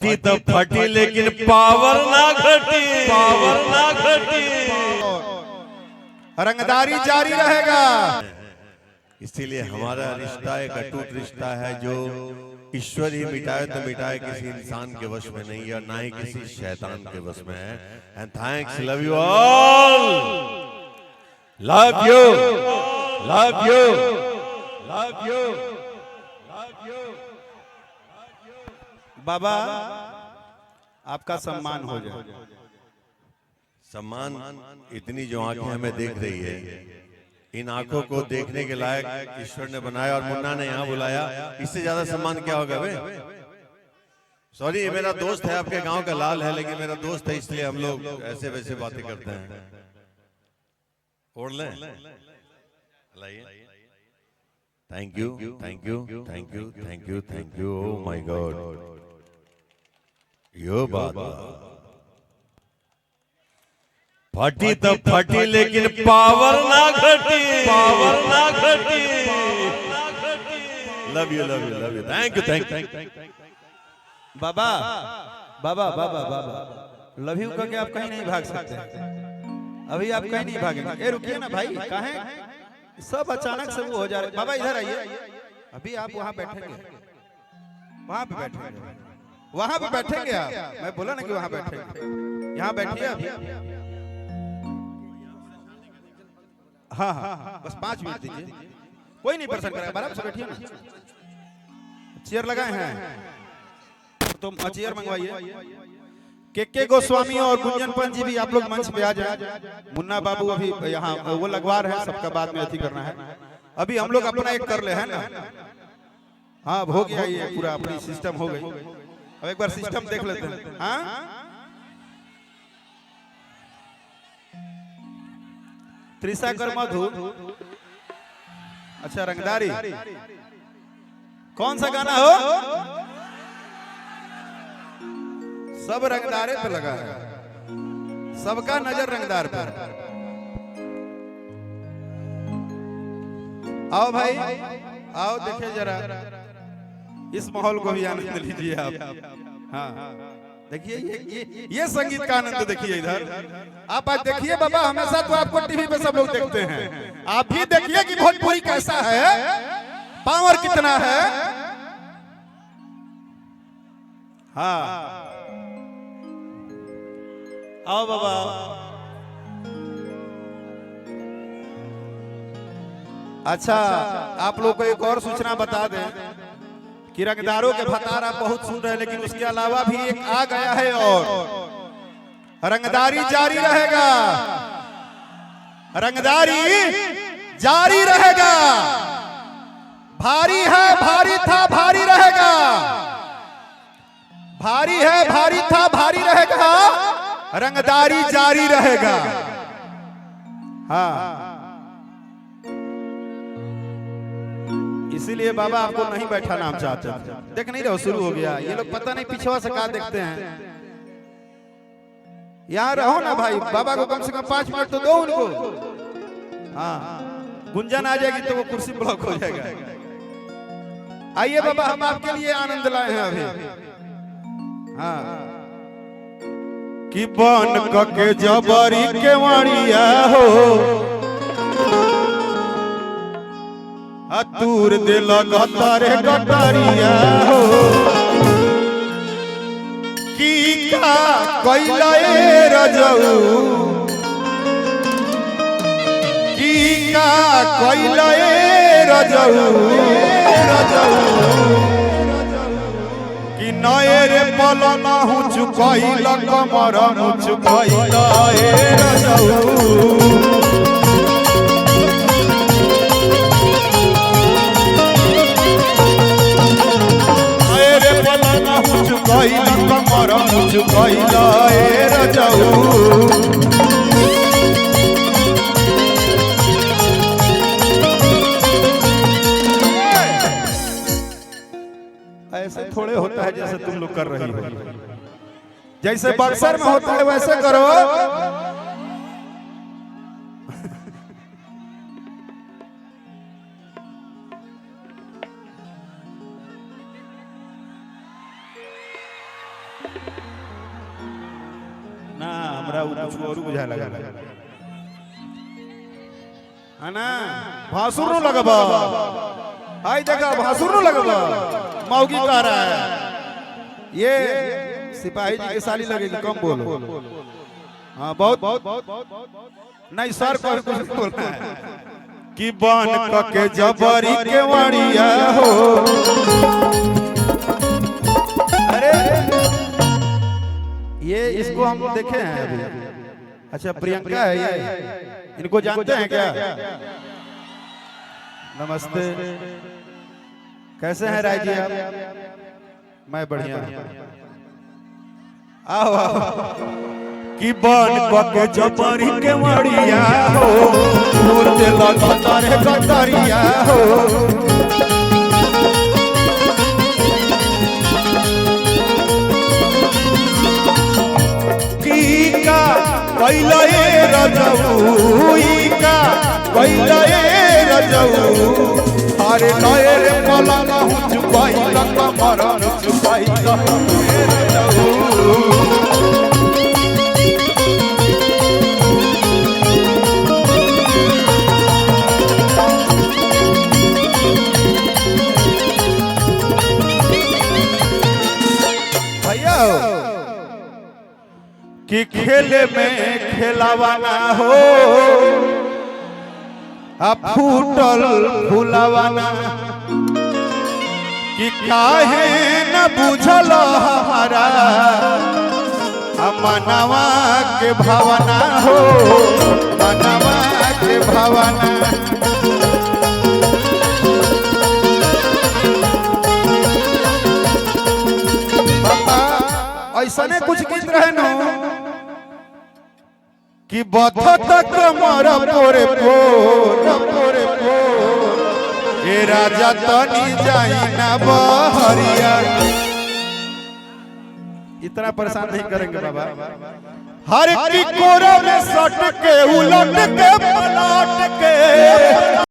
फटी तो फटी लेकिन पावर ना घटी, पावर ना घटी। रंगदारी जारी रहेगा। इसीलिए हमारा रिश्ता एक अटूट रिश्ता है जो ईश्वर ही मिटाए तो मिटाए, किसी इंसान के वश में नहीं है, ना ही किसी शैतान के वश में है। And thanks, love you all, love you, love you, love you, love you. बाबा आपका सम्मान हो जाए। सम्मान, इतनी जो आंखें हमें देख रही है, इन आंखों को देखने के लायक ईश्वर ने बनाया और मुन्ना ने यहाँ बुलाया, इससे ज्यादा सम्मान क्या होगा बे? सॉरी, ये मेरा दोस्त है, आपके गांव का लाल है, लेकिन मेरा दोस्त है इसलिए हम लोग ऐसे वैसे बातें करते हैं। ओढ़ लें, लाइए। Thank you, thank you, thank you, thank you, thank you. Oh my god, यो बात फटी तो फटी लेकिन पावर ना घटी, पावर ना घटी। Love you, love you, love you, thank you, thank you. Baba Baba Baba Baba love you करके आप कहीं नहीं भाग सकते। अभी आप कहीं नहीं भागेंगे। ए रुकिए ना भाई, कहें सब अचानक से वो हो जा रहे। बाबा इधर आइए। अभी आप वहाँ बैठेंगे, वहाँ पे बैठेंगे, वहाँ पे बैठेंगे आप। मैं बोला ना कि वहाँ बैठेंगे। यहाँ बैठिए अभी। हाँ हाँ, बस 5 मिनट दीजिए। कोई नहीं परेशान करेगा, आराम से बैठिए ना। चेयर लगाए हैं तो चेयर मंगवाइए। के गोस्वामी और गुंजन पंत जी भी आप लोग मंच पे आ जाए। मुन्ना बाबू अभी यहाँ वो लगवा रहे हैं, सबका बाद में अथी करना है। अभी हम लोग अपना एक कर ले है ना। हाँ हो गया, ये पूरा अपनी सिस्टम हो गई। अब एक बार सिस्टम देख लेते हैं। हाँ त्रिशा कर मधु। अच्छा रंगदारी कौन सा गाना हो? सब रंगदारे पे लगा है, सबका नजर रंगदार पर। आओ भाई आओ, देखिए जरा इस माहौल को भी आनंद लीजिए आप। हाँ देखिए ये संगीत का आनंद देखिए इधर। आप आज देखिए बाबा, हमेशा तो आपको टीवी पे सब लोग देखते हैं, आप भी देखिए कि भोजपुरी कैसा है, पावर कितना है। हाँ आओ बाबा। अच्छा आप लोग को एक और सूचना बता दें कि रंगदारों के भतार आप बहुत सुन रहे हैं, लेकिन उसके अलावा भी एक आ गया है और रंगदारी जारी रहेगा, रंगदारी जारी रहेगा। भारी है, भारी था, भारी रहेगा। भारी है, भारी था, भारी रहेगा। रंगदारी जारी रहेगा। हाँ इसीलिए बाबा आपको नहीं बैठाना हम चाहते हैं। देख नहीं रहो, शुरू हो गया। ये लोग पता नहीं पिछवा से कहा देखते हैं। यहाँ रहो ना भाई, बाबा को कम से कम 5 मिनट तो दो उनको। हाँ गुंजन आ जाएगी तो वो कुर्सी ब्लॉक हो जाएगा। आइए बाबा, हम आपके लिए आनंद लाए हैं अभी। हाँ कि बन के जबरी के वाणिया हो, अतूर दिल गतारे गतारिया हो। की का कैला ए रजऊ, की का कैला ए रजऊ, कि नए रे पलना हूँ चुकैला कमर हूँ चुकैला ए रजऊ। चुकैला कमर चुकैला ए रजऊ। ऐसे थोड़े होता है जैसे तुम लोग कर रही हो, जैसे बक्सर में होता है वैसे करो। ना हमरा कुछ और बुझा लगा है ना भासुर नु लगबा आई देखा भासुर नु लगबा मौगी कह रहा है ये सिपाही जी की साली लगेगी कम बोलो हाँ बहुत नहीं सर को कुछ बोलना है कि बन के जबरी के वाड़िया हो अरे ये इसको हम देखे हैं अभी अच्छा प्रियंका है ये इनको जानते हैं क्या नमस्ते कैसे हैं राय जी आप मैं बढ़िया आओ आओ कि बन के जबरी के वाड़िया हो मूर्ते लगतारे कतरिया हो कीका कैलए रजऊ ईका कैलए रजऊ अरे नए रे पलंग चुपाई तक मरण चुपाई तक रजऊ कि खेले में खेलावाना हो अब फूटल फुलावाना कि काहे न बुझल हमारा मनवा के भावना हो मनवा के भावना ऐसा ने कुछ गीत रहे न कि बथत कमर पोरे पोरे ए राजा तनी जाई ना बहरिया इतना परेशान नहीं करेंगे बाबा हर की कोरा में सट के उलट के पलट के